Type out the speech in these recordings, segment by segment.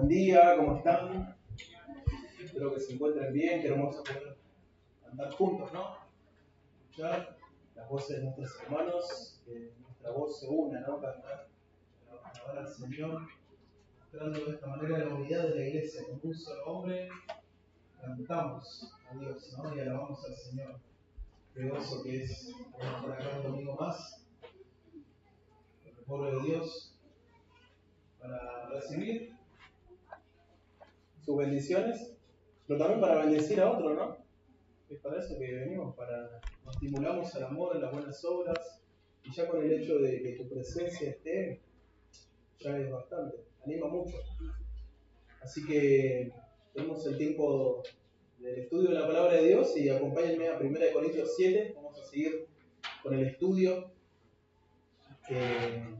Buen día, ¿cómo están? Espero que se encuentren bien, que vamos a poder andar juntos, ¿no? Escuchar las voces de nuestros hermanos, que nuestra voz se una, ¿no? Cantar, alabar al Señor, mostrando de esta manera la unidad de la iglesia, con un solo hombre, cantamos a Dios, ¿no? Y alabamos al Señor. Qué gozo que es estar acá un domingo más, con el pueblo de Dios, para recibir sus bendiciones, pero también para bendecir a otros, ¿no? Es para eso que venimos, nos estimulamos al amor, a las buenas obras, y ya con el hecho de que tu presencia esté, ya es bastante, anima mucho. Así que tenemos el tiempo del estudio de la palabra de Dios y acompáñenme a 1 Corintios 7, vamos a seguir con el estudio que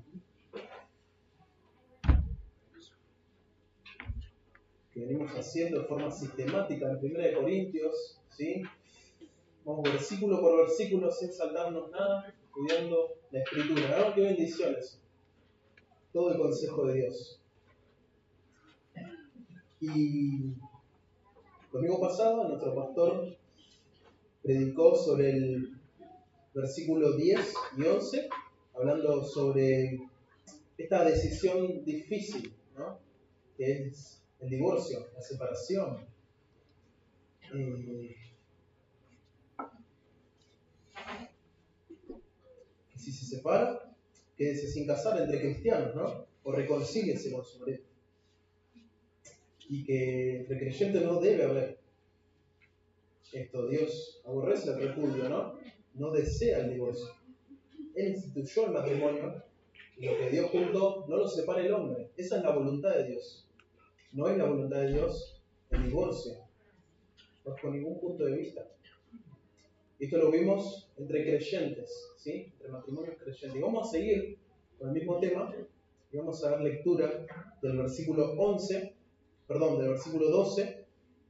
venimos haciendo de forma sistemática en 1 Corintios, ¿sí? Vamos versículo por versículo sin saltarnos nada, estudiando la Escritura. ¿No? Qué bendiciones. Todo el consejo de Dios. Y el domingo pasado nuestro pastor predicó sobre el versículo 10 y 11, hablando sobre esta decisión difícil, ¿no? Que es el divorcio, la separación. Que si se separa, quédese sin casar entre cristianos, ¿no? O reconcíliese con su marido. Y que entre creyentes no debe haber esto. Dios aborrece el repudio, ¿no? No desea el divorcio. Él instituyó el matrimonio y lo que Dios juntó no lo separa el hombre. Esa es la voluntad de Dios. No es la voluntad de Dios el divorcio, bajo ningún punto de vista. Esto lo vimos entre creyentes, ¿sí? Entre matrimonios creyentes. Y vamos a seguir con el mismo tema y vamos a dar lectura del versículo 12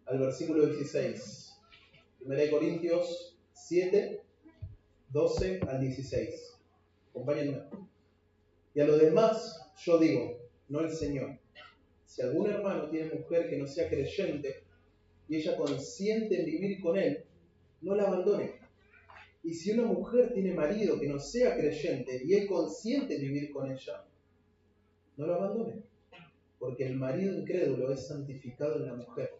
al versículo 16. 1 Corintios 7, 12 al 16. Acompáñenme. Y a lo demás yo digo, no el Señor. Si algún hermano tiene mujer que no sea creyente y ella consiente en vivir con él, no la abandone. Y si una mujer tiene marido que no sea creyente y él consiente en vivir con ella, no la abandone. Porque el marido incrédulo es santificado en la mujer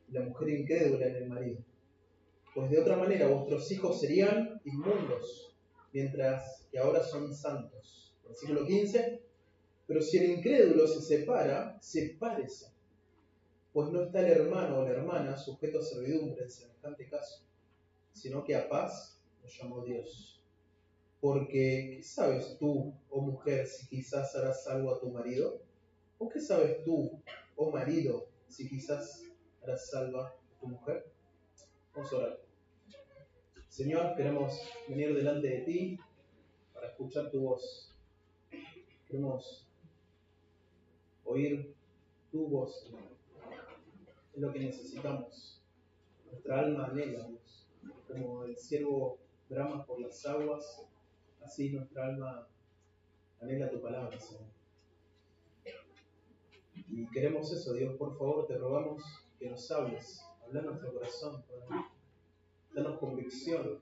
y la mujer incrédula en el marido. Pues de otra manera vuestros hijos serían inmundos, mientras que ahora son santos. Versículo 15. Pero si el incrédulo se separa, sepárese. Pues no está el hermano o la hermana sujeto a servidumbre en semejante caso, sino que a paz nos llamó Dios. Porque, ¿qué sabes tú, oh mujer, si quizás harás algo a tu marido? ¿O qué sabes tú, oh marido, si quizás harás algo a tu mujer? Vamos a orar. Señor, queremos venir delante de ti para escuchar tu voz. Queremos oír tu voz, Señor. Es lo que necesitamos. Nuestra alma anhela, Dios. Como el ciervo brama por las aguas, así nuestra alma anhela tu palabra, Señor. Y queremos eso, Dios, por favor, te rogamos que nos hables. Habla en nuestro corazón, Padre. Danos convicción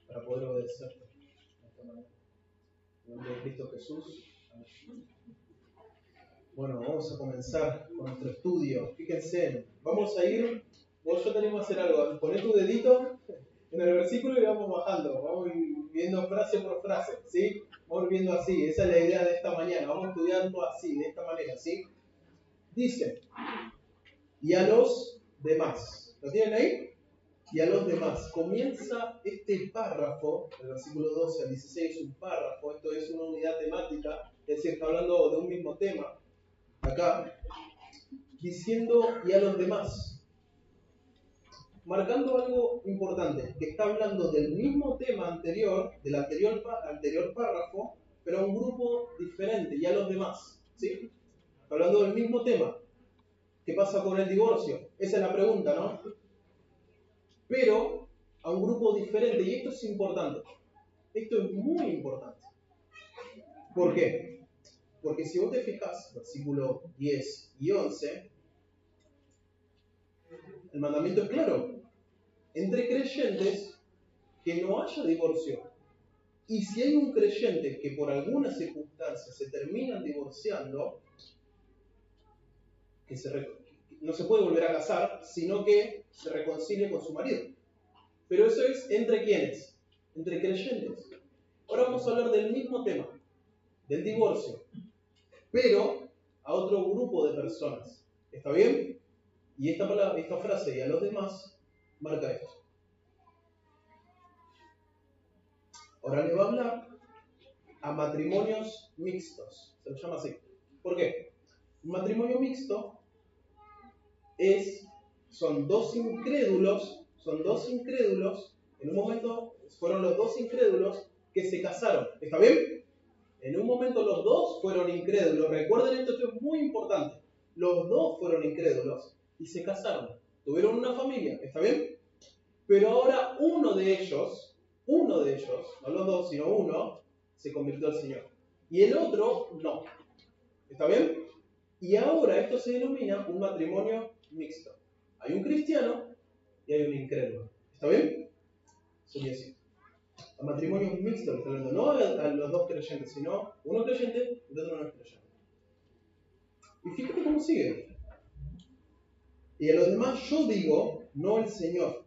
para poder obedecerte de esta manera. En el nombre de Cristo Jesús. Amén. Bueno, vamos a comenzar con nuestro estudio. Fíjense, vamos a ir, yo tenemos que hacer algo. Poné tu dedito en el versículo y vamos bajando. Vamos viendo frase por frase, ¿sí? Vamos viendo así. Esa es la idea de esta mañana. Vamos estudiando así, de esta manera, ¿sí? Dice, y a los demás. ¿Lo tienen ahí? Y a los demás. Comienza este párrafo, el versículo 12 al 16 es un párrafo, esto es una unidad temática, es decir, está hablando de un mismo tema, acá, diciendo y a los demás, marcando algo importante, que está hablando del mismo tema anterior, del anterior párrafo, pero a un grupo diferente, y a los demás, ¿sí? Está hablando del mismo tema. ¿Qué pasa con el divorcio? Esa es la pregunta, ¿no? Pero a un grupo diferente, y esto es importante. Esto es muy importante. ¿Por qué? Porque si vos te fijas, versículo 10 y 11, el mandamiento es claro. Entre creyentes, que no haya divorcio. Y si hay un creyente que por alguna circunstancia se terminan divorciando, no se puede volver a casar, sino que se reconcilie con su marido. Pero eso es entre quiénes, entre creyentes. Ahora vamos a hablar del mismo tema, del divorcio, pero a otro grupo de personas. ¿Está bien? Y esta frase, y a los demás, marca esto. Ahora le va a hablar a matrimonios mixtos. Se los llama así. ¿Por qué? Un matrimonio mixto son dos incrédulos, en un momento fueron los dos incrédulos que se casaron. ¿Está bien? En un momento los dos fueron incrédulos. Recuerden esto es muy importante. Los dos fueron incrédulos y se casaron. Tuvieron una familia. ¿Está bien? Pero ahora uno de ellos, no los dos, sino uno, se convirtió al Señor. Y el otro no. ¿Está bien? Y ahora esto se denomina un matrimonio mixto. Hay un cristiano y hay un incrédulo. ¿Está bien? Sería así. A matrimonios mixtos, está hablando, no a los dos creyentes, sino uno creyente y el otro no es creyente. Y fíjate cómo sigue. Y a los demás yo digo, no el Señor.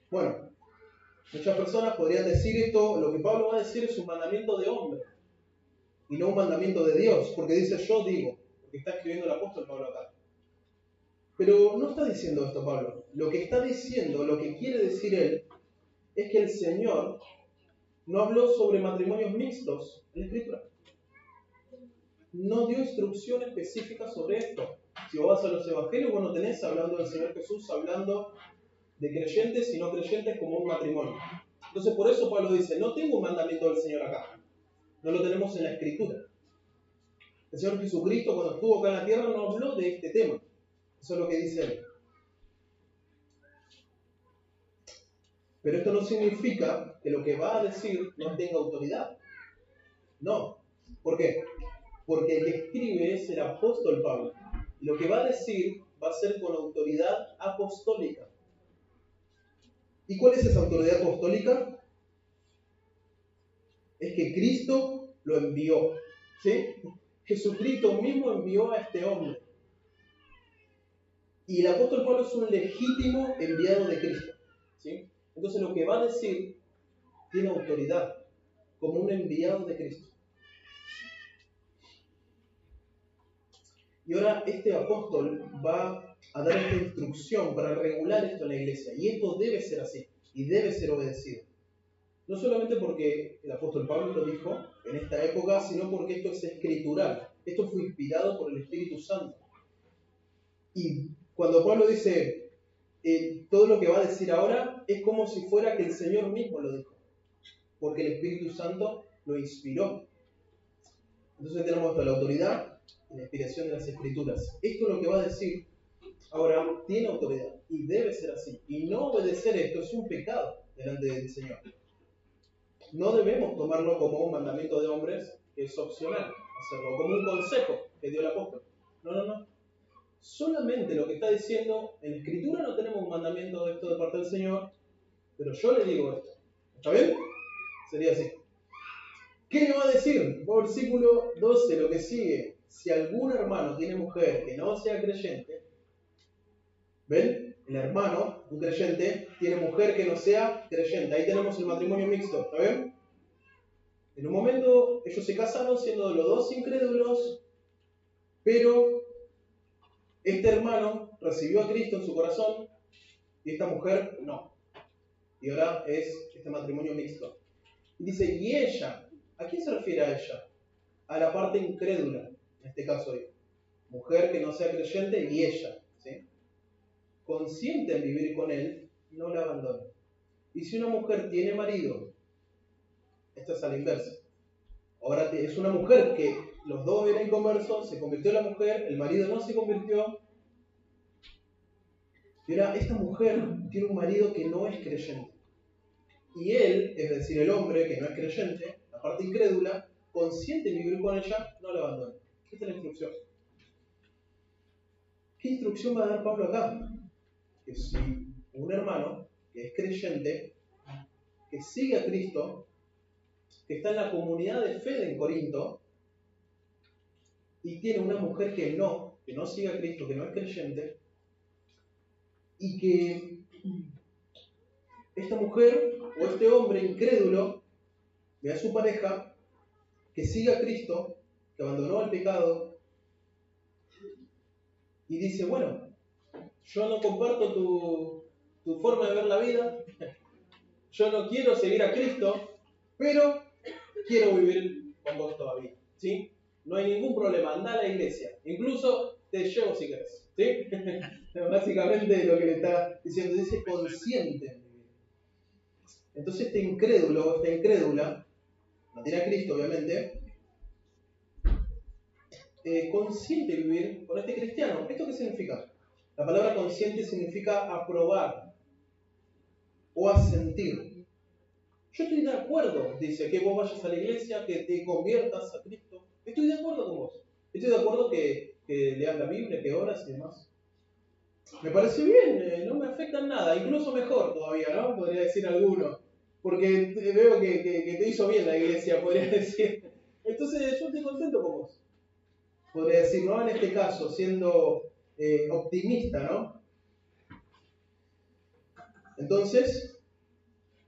Bueno, muchas personas podrían decir esto, lo que Pablo va a decir es un mandamiento de hombre y no un mandamiento de Dios, porque dice yo digo, porque está escribiendo el apóstol Pablo acá. Pero no está diciendo esto Pablo. Lo que está diciendo, lo que quiere decir él, es que el Señor no habló sobre matrimonios mixtos en la Escritura. No dio instrucción específica sobre esto. Si vos vas a los evangelios, vos no tenés hablando del Señor Jesús, hablando de creyentes y no creyentes como un matrimonio. Entonces por eso Pablo dice, no tengo un mandamiento del Señor acá. No lo tenemos en la Escritura. El Señor Jesucristo cuando estuvo acá en la tierra no habló de este tema. Eso es lo que dice él. Pero esto no significa que lo que va a decir no tenga autoridad. No. ¿Por qué? Porque el que escribe es el apóstol Pablo. Y lo que va a decir va a ser con autoridad apostólica. ¿Y cuál es esa autoridad apostólica? Es que Cristo lo envió. ¿Sí? Jesucristo mismo envió a este hombre. Y el apóstol Pablo es un legítimo enviado de Cristo. ¿Sí? Entonces lo que va a decir tiene autoridad como un enviado de Cristo. Y ahora este apóstol va a dar esta instrucción para regular esto en la iglesia. Y esto debe ser así. Y debe ser obedecido. No solamente porque el apóstol Pablo lo dijo en esta época, sino porque esto es escritural. Esto fue inspirado por el Espíritu Santo. Y cuando Pablo dice todo lo que va a decir ahora, es como si fuera que el Señor mismo lo dijo. Porque el Espíritu Santo lo inspiró. Entonces tenemos toda la autoridad y la inspiración de las Escrituras. Esto es lo que va a decir. Ahora, tiene autoridad y debe ser así. Y no obedecer esto es un pecado delante del Señor. No debemos tomarlo como un mandamiento de hombres que es opcional hacerlo, como un consejo que dio el apóstol. No. Solamente lo que está diciendo, en la Escritura no tenemos un mandamiento de esto de parte del Señor, pero yo le digo esto. ¿Está bien? Sería así. ¿Qué le va a decir? Versículo 12, lo que sigue. Si algún hermano tiene mujer que no sea creyente, ¿ven? El hermano, un creyente, tiene mujer que no sea creyente. Ahí tenemos el matrimonio mixto, ¿está bien? En un momento ellos se casaron siendo los dos incrédulos, pero este hermano recibió a Cristo en su corazón y esta mujer no. Y ahora es este matrimonio mixto. Y dice, y ella, ¿a quién se refiere a ella? A la parte incrédula, en este caso, mujer que no sea creyente y ella, ¿sí? Consciente en vivir con él, no la abandona. Y si una mujer tiene marido, esto es a la inversa. Ahora es una mujer que los dos eran inconversos, se convirtió en la mujer, el marido no se convirtió. Y ahora esta mujer tiene un marido que no es creyente. Y él, es decir, el hombre que no es creyente, la parte incrédula, consciente en vivir con ella, no la abandone. Esta es la instrucción. ¿Qué instrucción va a dar Pablo acá? Que si un hermano que es creyente, que sigue a Cristo, que está en la comunidad de fe en Corinto, y tiene una mujer que no sigue a Cristo, que no es creyente, y que esta mujer o este hombre incrédulo ve a su pareja que sigue a Cristo, que abandonó el pecado, y dice, bueno, yo no comparto tu forma de ver la vida, yo no quiero seguir a Cristo, pero quiero vivir con vos todavía, ¿sí? No hay ningún problema, anda a la iglesia, incluso te llevo si querés, ¿sí? Básicamente lo que le está diciendo, dice consciente. Entonces este incrédulo, esta incrédula, no tiene a Cristo obviamente, consciente vivir con este cristiano. ¿Esto qué significa? La palabra consciente significa aprobar o asentir. Yo estoy de acuerdo, dice, que vos vayas a la iglesia, que te conviertas a Cristo. Estoy de acuerdo con vos. Estoy de acuerdo que leas la Biblia, que oras y demás. Me parece bien, no me afecta en nada, incluso mejor todavía, ¿no? Podría decir alguno. Porque veo que te hizo bien la iglesia, podría decir. Entonces yo estoy contento con vos. Podría decir, ¿no? En este caso, siendo optimista, ¿no? Entonces,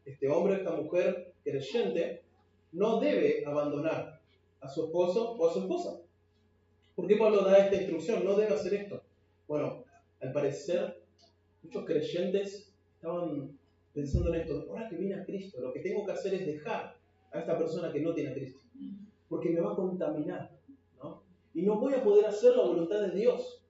este hombre, esta mujer creyente, no debe abandonar a su esposo o a su esposa. ¿Por qué Pablo da esta instrucción? No debe hacer esto. Bueno, al parecer, muchos creyentes estaban pensando en esto. Ahora que viene a Cristo, lo que tengo que hacer es dejar a esta persona que no tiene a Cristo. Porque me va a contaminar, ¿no? Y no voy a poder hacer la voluntad de Dios.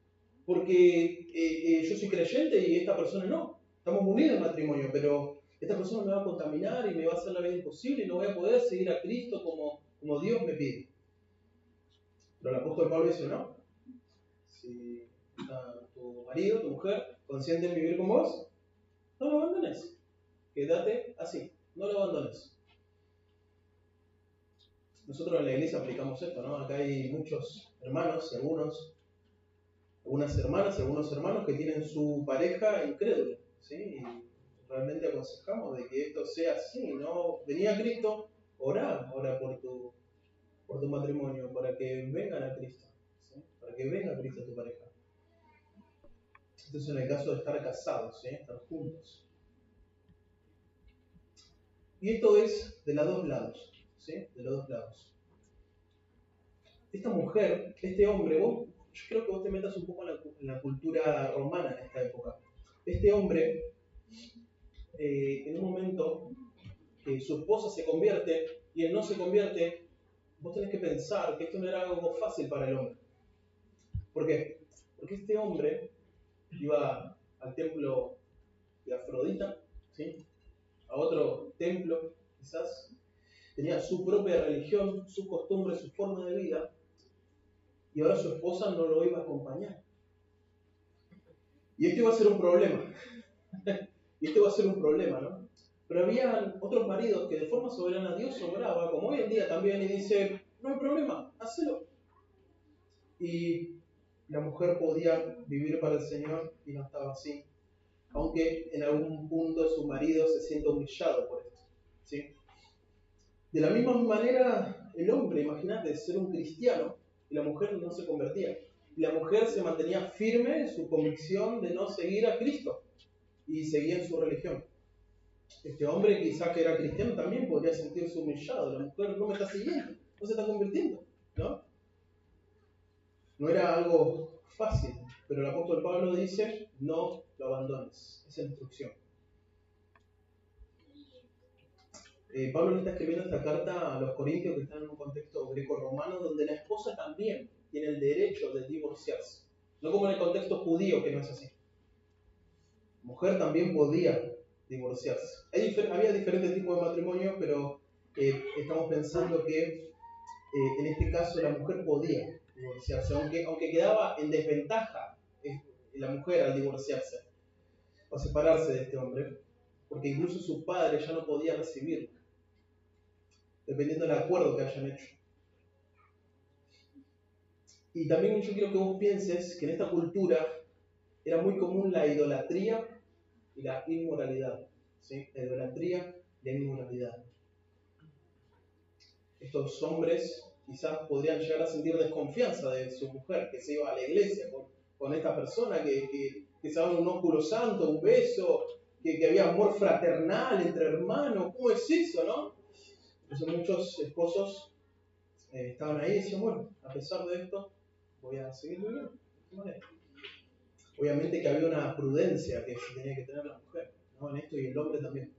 Porque yo soy creyente y esta persona no. Estamos unidos en matrimonio, pero esta persona me va a contaminar y me va a hacer la vida imposible y no voy a poder seguir a Cristo como Dios me pide. Pero el apóstol Pablo dice, no. Si está tu marido, tu mujer, consciente en vivir con vos, no lo abandones. Quédate así, no lo abandones. Nosotros en la iglesia aplicamos esto, ¿no? Acá hay muchos hermanos y algunas hermanas y algunos hermanos que tienen su pareja incrédula, ¿sí? Y realmente aconsejamos de que esto sea así, ¿no? Vení a Cristo, orá por tu matrimonio, para que vengan a Cristo, ¿sí? Para que venga a Cristo tu pareja. Esto es en el caso de estar casados, ¿sí? Estar juntos. Y esto es de los dos lados, ¿sí? De los dos lados. Esta mujer, este hombre, yo creo que vos te metas un poco en la cultura romana en esta época. Este hombre, en un momento que su esposa se convierte y él no se convierte, vos tenés que pensar que esto no era algo fácil para el hombre. ¿Por qué? Porque este hombre iba al templo de Afrodita, ¿sí? A otro templo, quizás, tenía su propia religión, sus costumbres, su forma de vida, y ahora su esposa no lo iba a acompañar. Y esto iba a ser un problema. ¿No? Pero había otros maridos que de forma soberana Dios obraba, como hoy en día también, y dice, no hay problema, hacelo. Y la mujer podía vivir para el Señor y no estaba así. Aunque en algún punto su marido se sienta humillado por esto, ¿sí? De la misma manera, el hombre, imagínate, ser un cristiano, y la mujer no se convertía. Y la mujer se mantenía firme en su convicción de no seguir a Cristo y seguía en su religión. Este hombre, quizás que era cristiano, también podría sentirse humillado. La mujer no me está siguiendo, no se está convirtiendo, ¿no? No era algo fácil, pero el apóstol Pablo dice, no lo abandones. Esa es la instrucción. Pablo le está escribiendo esta carta a los corintios que están en un contexto greco-romano donde la esposa también tiene el derecho de divorciarse. No como en el contexto judío, que no es así. La mujer también podía divorciarse. Había diferentes tipos de matrimonio, pero estamos pensando que en este caso la mujer podía divorciarse, aunque quedaba en desventaja la mujer al divorciarse o separarse de este hombre, porque incluso su padre ya no podía recibirla, dependiendo del acuerdo que hayan hecho. Y también yo quiero que vos pienses que en esta cultura era muy común la idolatría y la inmoralidad. ¿Sí? La idolatría y la inmoralidad. Estos hombres quizás podrían llegar a sentir desconfianza de su mujer, que se iba a la iglesia con esta persona, que se daba un ósculo santo, un beso, que había amor fraternal entre hermanos. ¿Cómo es eso, no? Entonces muchos esposos estaban ahí y decían, bueno, a pesar de esto, voy a seguir viviendo de esta manera. Obviamente que había una prudencia que se tenía que tener la mujer, ¿no? En esto, y el hombre también.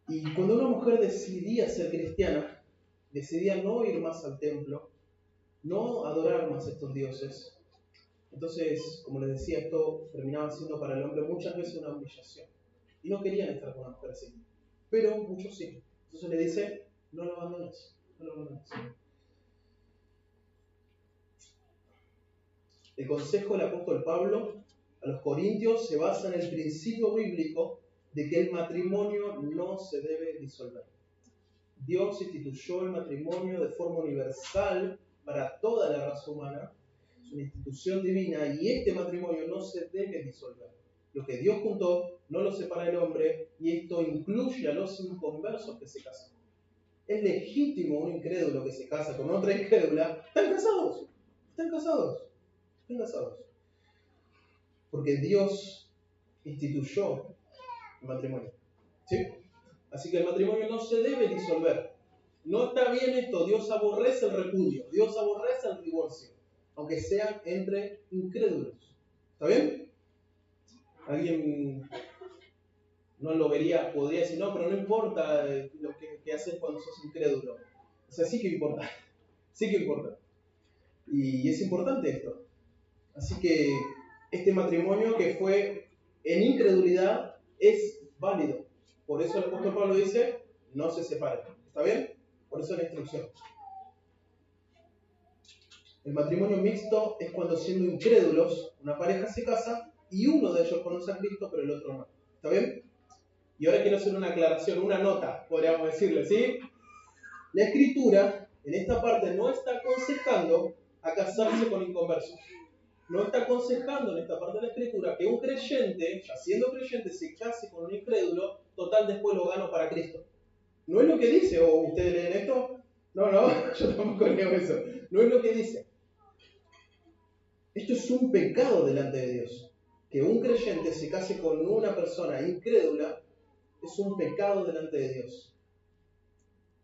Y cuando una mujer decidía ser cristiana, decidía no ir más al templo, no adorar más a estos dioses, entonces, como les decía, esto terminaba siendo para el hombre muchas veces una humillación. Y no querían estar con una mujer así. Pero muchos sí. Entonces le dice, no lo abandones, no lo abandones. El consejo del apóstol Pablo a los corintios se basa en el principio bíblico de que el matrimonio no se debe disolver. Dios instituyó el matrimonio de forma universal para toda la raza humana. Es una institución divina y este matrimonio no se debe disolver. Lo que Dios juntó no lo separa el hombre, y esto incluye a los inconversos que se casan. Es legítimo un incrédulo que se casa con otra incrédula. Están casados, están casados, están casados. Porque Dios instituyó el matrimonio. ¿Sí? Así que el matrimonio no se debe disolver. No está bien esto. Dios aborrece el repudio. Dios aborrece el divorcio. Aunque sean entre incrédulos. ¿Está bien? Alguien no lo vería, podría decir, no, pero no importa lo que haces cuando sos incrédulo. O sea, sí que importa. Sí que importa. Y es importante esto. Así que este matrimonio que fue en incredulidad es válido. Por eso el apóstol Pablo dice, no se separen. ¿Está bien? Por eso la instrucción. El matrimonio mixto es cuando, siendo incrédulos, una pareja se casa y uno de ellos conoce a Cristo, pero el otro no. ¿Está bien? Y ahora quiero hacer una aclaración, una nota, podríamos decirle, ¿sí? La Escritura, en esta parte, no está aconsejando a casarse con inconversos. No está aconsejando en esta parte de la Escritura que un creyente, ya siendo creyente, se case con un incrédulo, total después lo gano para Cristo. No es lo que dice, o ustedes leen esto. No, yo tampoco leo eso. No es lo que dice. Esto es un pecado delante de Dios. Que un creyente se case con una persona incrédula es un pecado delante de Dios.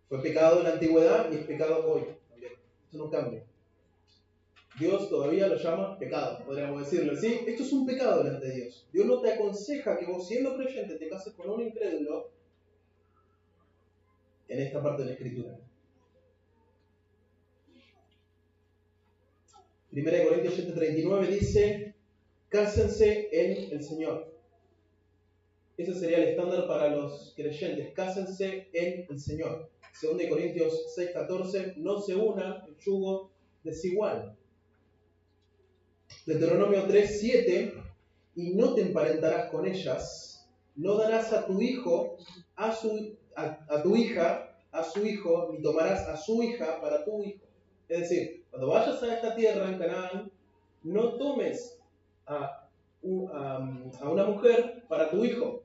Fue pecado en la antigüedad y es pecado hoy también. Esto no cambia. Dios todavía lo llama pecado, podríamos decirlo, ¿sí? Esto es un pecado delante de Dios. Dios no te aconseja que vos, siendo creyente, te cases con un incrédulo en esta parte de la Escritura. 1 Corintios 7:39 dice, cásense en el Señor. Ese sería el estándar para los creyentes, cásense en el Señor. 2 Corintios 6:14, no se unan en yugo desigual. Deuteronomio 3:7, y no te emparentarás con ellas, no darás a tu hijo a tu hija a su hijo, ni tomarás a su hija para tu hijo. Es decir, cuando vayas a esta tierra en Canaán, no tomes a una mujer para tu hijo,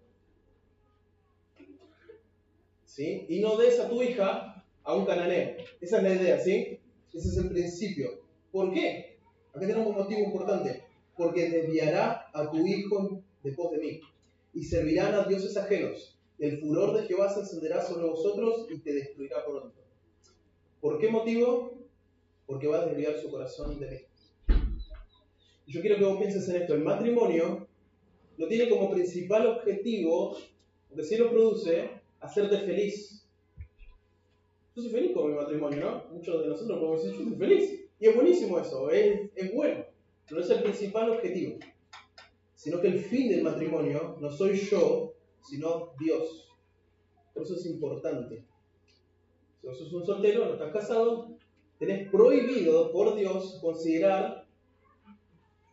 ¿sí? Y no des a tu hija a un cananeo. Esa es la idea, ¿sí? Ese es el principio. ¿Por qué? Aquí tenemos un motivo importante. Porque desviará a tu hijo de pos de mí, y servirán a dioses ajenos. El furor de Jehová se encenderá sobre vosotros y te destruirá pronto. ¿Por qué motivo? Porque va a desviar su corazón de mí. Y yo quiero que vos pienses en esto. El matrimonio no tiene como principal objetivo, aunque sí lo produce, hacerte feliz. Yo soy feliz con mi matrimonio, ¿no? Muchos de nosotros podemos decir, yo soy feliz. Y es buenísimo eso, es bueno. Pero no es el principal objetivo. Sino que el fin del matrimonio no soy yo, sino Dios. Por eso es importante. Si vos sos un soltero, no estás casado, tenés prohibido por Dios considerar,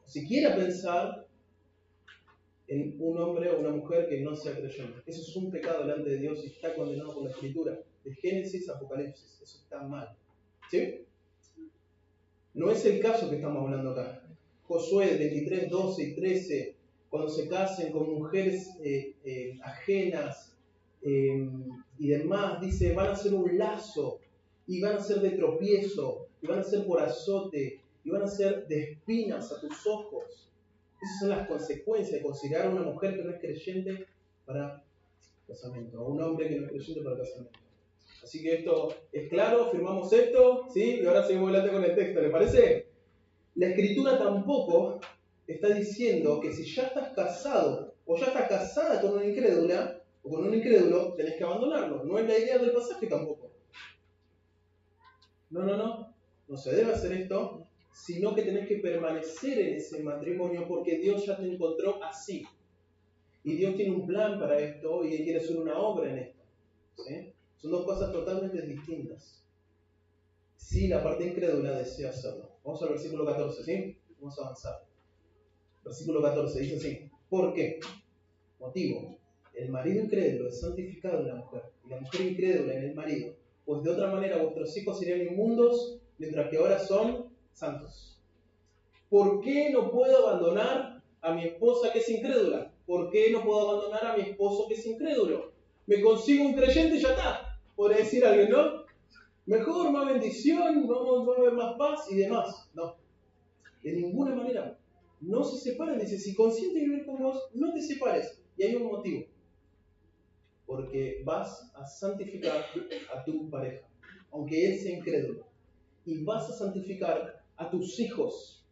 siquiera pensar en un hombre o una mujer que no sea creyente. Eso es un pecado delante de Dios y está condenado por la Escritura. De Génesis a Apocalipsis. Eso está mal. ¿Sí? No es el caso que estamos hablando acá. Josué 23, 12 y 13, cuando se casen con mujeres ajenas y demás, dice, van a ser un lazo, y van a ser de tropiezo, y van a ser por azote, y van a ser de espinas a tus ojos. Esas son las consecuencias de considerar a una mujer que no es creyente para casamiento, a un hombre que no es creyente para casamiento. Así que esto es claro, firmamos esto, ¿sí? Y ahora seguimos adelante con el texto, ¿le parece? La Escritura tampoco está diciendo que si ya estás casado o ya estás casada con una incrédula o con un incrédulo, tenés que abandonarlo. No es la idea del pasaje tampoco. No se debe hacer esto, sino que tenés que permanecer en ese matrimonio porque Dios ya te encontró así. Y Dios tiene un plan para esto y Él quiere hacer una obra en esto. ¿Sí? Son dos cosas totalmente distintas. Si la parte incrédula desea hacerlo. Vamos al versículo 14, ¿sí? Vamos a avanzar. Versículo 14 dice así: ¿por qué? Motivo: el marido incrédulo es santificado en la mujer, y la mujer incrédula en el marido, pues de otra manera vuestros hijos serían inmundos, mientras que ahora son santos. ¿Por qué no puedo abandonar a mi esposa que es incrédula? ¿Por qué no puedo abandonar a mi esposo que es incrédulo? Me consigo un creyente y ya está, podría decir alguien, ¿no? Mejor, más bendición, vamos a ver más paz y demás. No, de ninguna manera. No se separen. Dice, si consiente vivir con vos, no te separes. Y hay un motivo. Porque vas a santificar a tu pareja, aunque él sea incrédulo. Y vas a santificar a tus hijos.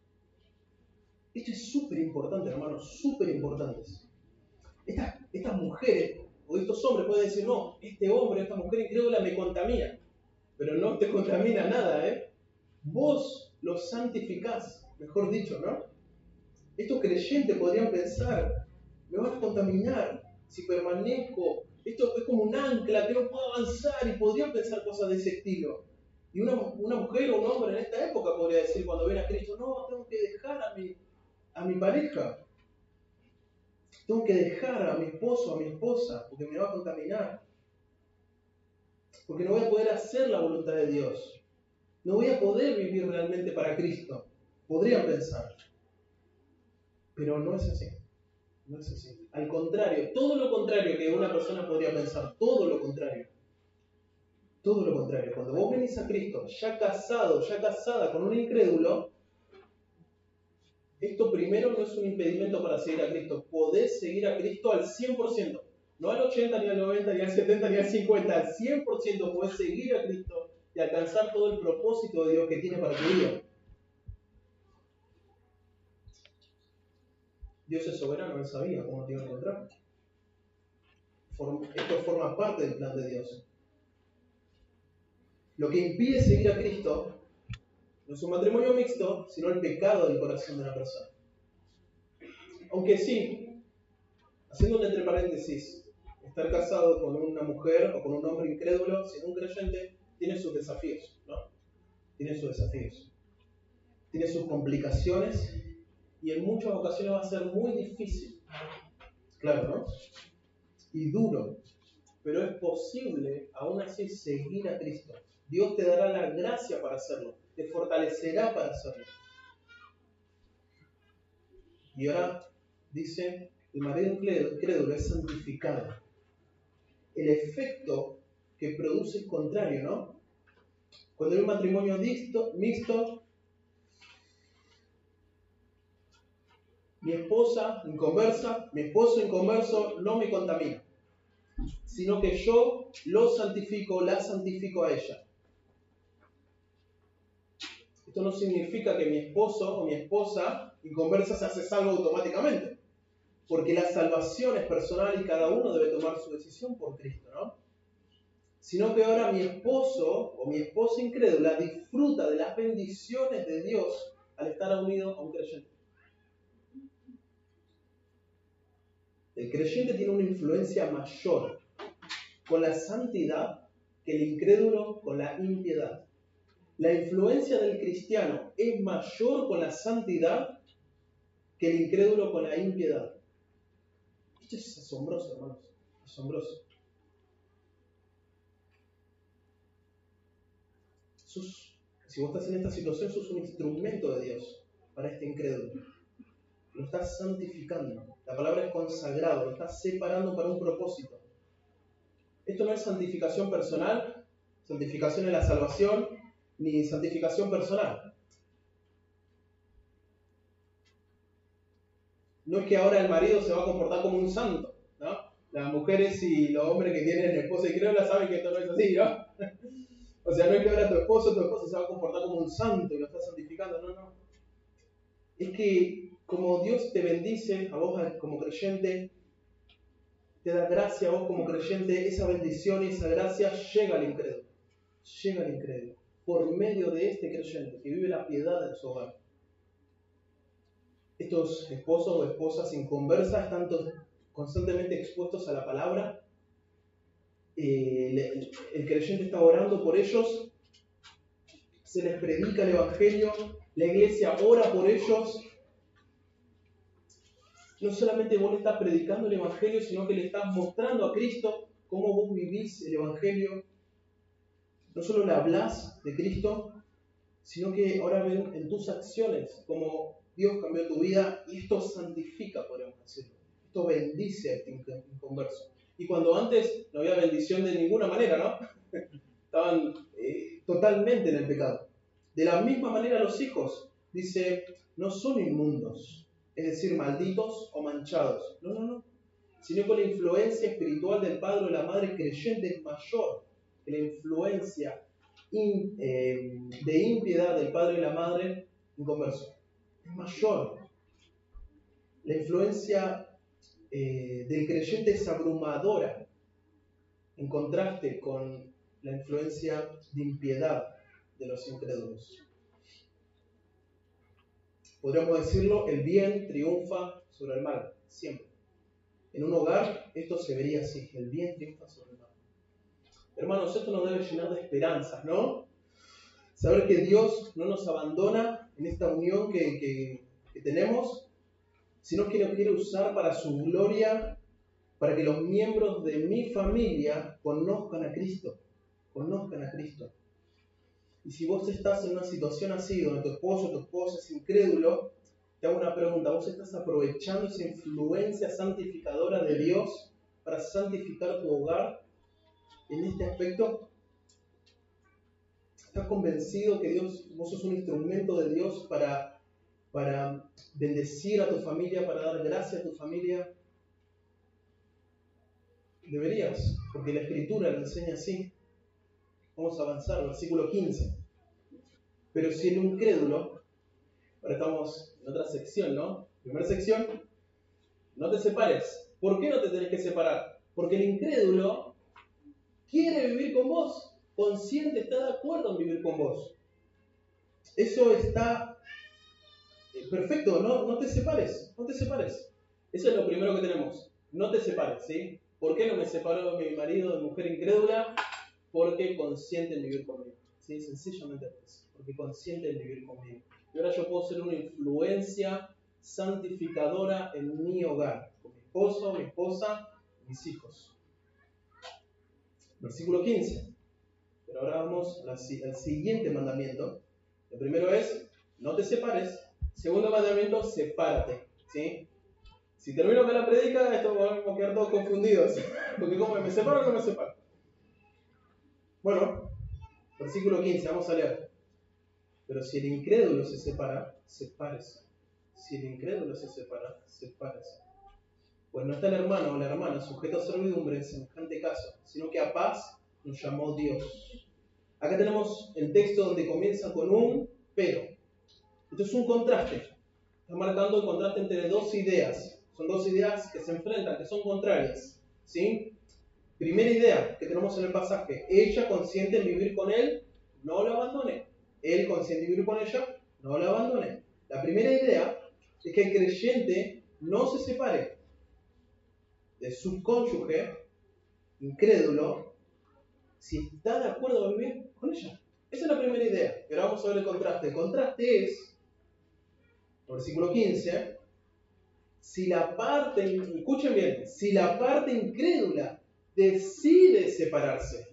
Esto es súper importante, hermanos, súper importante. Estas mujeres, o estos hombres pueden decir, no, este hombre, esta mujer incrédula me contamina. Pero no te contamina nada, ¿eh? Vos los santificás, mejor dicho, ¿no? Estos creyentes podrían pensar, me van a contaminar si permanezco, esto es como un ancla que no puedo avanzar, y podrían pensar cosas de ese estilo. Y una mujer o un hombre en esta época podría decir cuando ven a Cristo, no, tengo que dejar a mi pareja, tengo que dejar a mi esposo, a mi esposa, porque me va a contaminar, porque no voy a poder hacer la voluntad de Dios, no voy a poder vivir realmente para Cristo. Podrían pensar, pero no es así. No es así. Al contrario, todo lo contrario que una persona podría pensar, todo lo contrario. Todo lo contrario. Cuando vos venís a Cristo, ya casado, ya casada con un incrédulo, esto primero no es un impedimento para seguir a Cristo. Podés seguir a Cristo al 100%. No al 80, ni al 90, ni al 70, ni al 50. Al 100% podés seguir a Cristo y alcanzar todo el propósito de Dios que tiene para tu vida. Dios es soberano, Él sabía cómo te iba a encontrar. Esto forma parte del plan de Dios. Lo que impide seguir a Cristo no es un matrimonio mixto, sino el pecado del corazón de una persona. Aunque sí, haciendo un entre paréntesis, estar casado con una mujer o con un hombre incrédulo, sin un creyente, tiene sus desafíos, ¿no? Tiene sus desafíos. Tiene sus complicaciones y en muchas ocasiones va a ser muy difícil. Claro, ¿no? Y duro. Pero es posible, aún así, seguir a Cristo. Dios te dará la gracia para hacerlo. Te fortalecerá para hacerlo. Y ahora dice, el marido incrédulo es santificado. El efecto que produce es contrario, ¿no? Cuando hay un matrimonio mixto, mi esposa inconversa, mi esposo inconverso no me contamina, sino que yo lo santifico, la santifico a ella. Esto no significa que mi esposo o mi esposa inconversa se hace salvo automáticamente, porque la salvación es personal y cada uno debe tomar su decisión por Cristo, ¿no? Sino que ahora mi esposo o mi esposa incrédula disfruta de las bendiciones de Dios al estar unido a un creyente. El creyente tiene una influencia mayor con la santidad que el incrédulo con la impiedad. La influencia del cristiano es mayor con la santidad que el incrédulo con la impiedad. Esto es asombroso, hermanos. Asombroso. Si vos estás en esta situación, sos un instrumento de Dios para este incrédulo. Lo estás santificando. La palabra es consagrado, lo estás separando para un propósito. Esto no es santificación personal, santificación en la salvación, ni santificación personal. No es que ahora el marido se va a comportar como un santo, ¿no? Las mujeres y los hombres que tienen esposa y crédula saben que esto no es así, ¿no? O sea, no es que ahora tu esposo se va a comportar como un santo y lo está santificando, no. Es que como Dios te bendice a vos como creyente, te da gracia a vos como creyente, esa bendición y esa gracia llega al incrédulo. Llega al incrédulo. Por medio de este creyente que vive la piedad en su hogar. Estos esposos o esposas inconversas están constantemente expuestos a la palabra. El creyente está orando por ellos. Se les predica el evangelio. La iglesia ora por ellos. No solamente vos le estás predicando el evangelio, sino que le estás mostrando a Cristo cómo vos vivís el evangelio. No solo le hablás de Cristo, sino que ahora ven en tus acciones cómo Dios cambió tu vida y esto santifica, podríamos decirlo. Esto bendice a este inconverso. Y cuando antes no había bendición de ninguna manera, ¿no? Estaban totalmente en el pecado. De la misma manera los hijos, dice, no son inmundos, es decir, malditos o manchados. No. Sino que la influencia espiritual del padre o la madre creyente es mayor que la influencia de impiedad del padre y la madre inconverso. Es mayor. La influencia del creyente es abrumadora en contraste con la influencia de impiedad de los incrédulos. Podríamos decirlo, el bien triunfa sobre el mal, siempre. En un hogar esto se vería así, el bien triunfa sobre el mal. Hermanos, esto nos debe llenar de esperanzas, ¿no? Saber que Dios no nos abandona en esta unión que tenemos, sino que nos quiere usar para su gloria, para que los miembros de mi familia conozcan a Cristo. Conozcan a Cristo. Y si vos estás en una situación así, donde tu esposo o tu esposa es incrédulo, te hago una pregunta. ¿Vos estás aprovechando esa influencia santificadora de Dios para santificar tu hogar en este aspecto? ¿Estás convencido que vos sos un instrumento de Dios para bendecir a tu familia, para dar gracia a tu familia? Deberías, porque la Escritura lo enseña así. Vamos a avanzar, versículo 15. Pero si el incrédulo, ahora estamos en otra sección, ¿no? Primera sección, no te separes. ¿Por qué no te tenés que separar? Porque el incrédulo quiere vivir con vos, consciente, está de acuerdo en vivir con vos. Eso está perfecto, no te separes, no te separes. Eso es lo primero que tenemos, no te separes, ¿sí? ¿Por qué no me separó mi marido de mujer incrédula? Porque consiente en vivir conmigo, ¿sí? Sencillamente porque consiente en vivir conmigo. Y ahora yo puedo ser una influencia santificadora en mi hogar, con mi esposo, mi esposa, mis hijos. Versículo 15. Pero ahora vamos al siguiente mandamiento. El primero es, no te separes. Segundo mandamiento, sepárate, ¿sí? Si termino con la predica, esto vamos a quedar todos confundidos. Porque ¿cómo me separo o no me separo? Bueno, versículo 15, vamos a leer. Pero si el incrédulo se separa, sepárese. Si el incrédulo se separa, sepárese. Pues no está el hermano o la hermana sujeto a servidumbre en semejante caso, sino que a paz nos llamó Dios. Acá tenemos el texto donde comienza con un pero. Esto es un contraste. Está marcando el contraste entre dos ideas. Son dos ideas que se enfrentan, que son contrarias, ¿sí? Primera idea que tenemos en el pasaje. Ella consiente en vivir con él, no lo abandone. Él consiente en vivir con ella, no lo abandone. La primera idea es que el creyente no se separe de su cónyuge incrédulo si está de acuerdo a vivir con ella. Esa es la primera idea. Pero vamos a ver el contraste. El contraste es, versículo 15, si la parte, escuchen bien, si la parte incrédula decide separarse,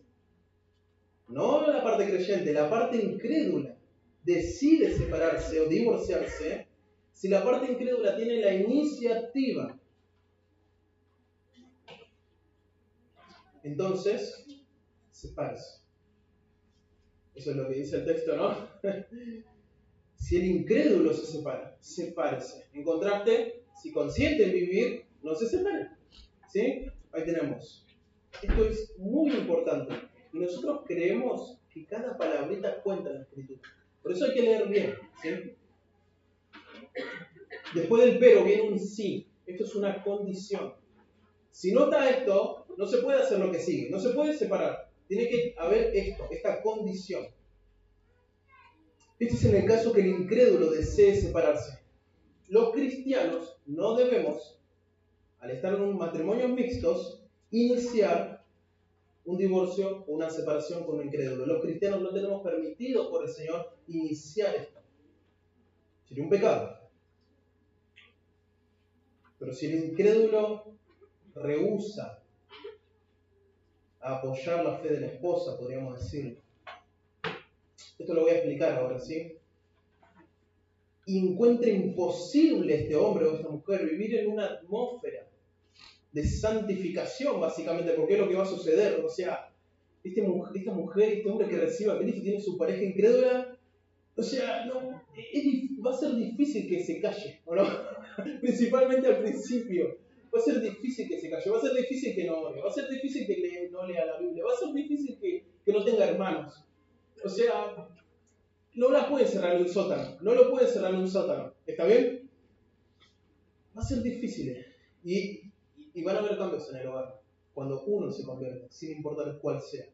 no la parte creyente, la parte incrédula decide separarse o divorciarse si la parte incrédula tiene la iniciativa. Entonces, sepárese. Eso es lo que dice el texto, ¿no? Si el incrédulo se separa, sepárese. En contraste, si consiente en vivir, no se separe. ¿Sí? Ahí tenemos. Esto es muy importante. Y nosotros creemos que cada palabrita cuenta en la Escritura. Por eso hay que leer bien. ¿Sí? Después del pero viene un sí. Esto es una condición. Si no está esto, no se puede hacer lo que sigue. No se puede separar. Tiene que haber esto, esta condición. Este es en el caso que el incrédulo desee separarse. Los cristianos no debemos, al estar en un matrimonio mixtos, iniciar un divorcio o una separación con un incrédulo. Los cristianos no tenemos permitido por el Señor iniciar esto. Sería un pecado. Pero si el incrédulo rehúsa a apoyar la fe de la esposa, podríamos decirlo. Esto lo voy a explicar ahora, ¿sí? Y encuentra imposible este hombre o esta mujer vivir en una atmósfera de santificación, básicamente, porque es lo que va a suceder. O sea, esta mujer, este hombre que reciba a Cristo tiene su pareja incrédula, o sea, no, va a ser difícil que se calle, ¿o no? Principalmente al principio. Va a ser difícil que se calle, va a ser difícil que no ore, va a ser difícil que no lea la Biblia, va a ser difícil que no tenga hermanos. O sea, no la pueden cerrar en un sótano, no lo pueden cerrar en un sótano. ¿Está bien? Va a ser difícil. Y van a haber cambios en el hogar. Cuando uno se convierte, sin importar cuál sea.